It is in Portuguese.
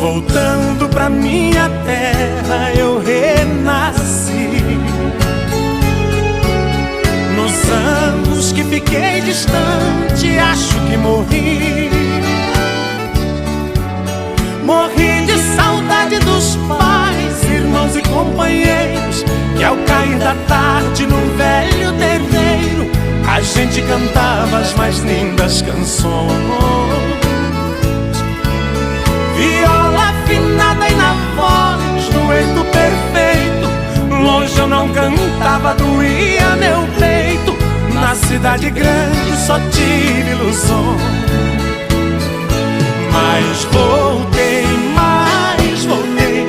Voltando pra minha terra eu renasci. Nos anos que fiquei distante, acho que morri. Morri de saudade dos pais, irmãos e companheiros, que ao cair da tarde num velho terreiro a gente cantava as mais lindas canções. Viola afinada e na voz, dueto perfeito. Longe eu não cantava, doía meu peito. Na cidade grande só tive ilusão. Mas voltei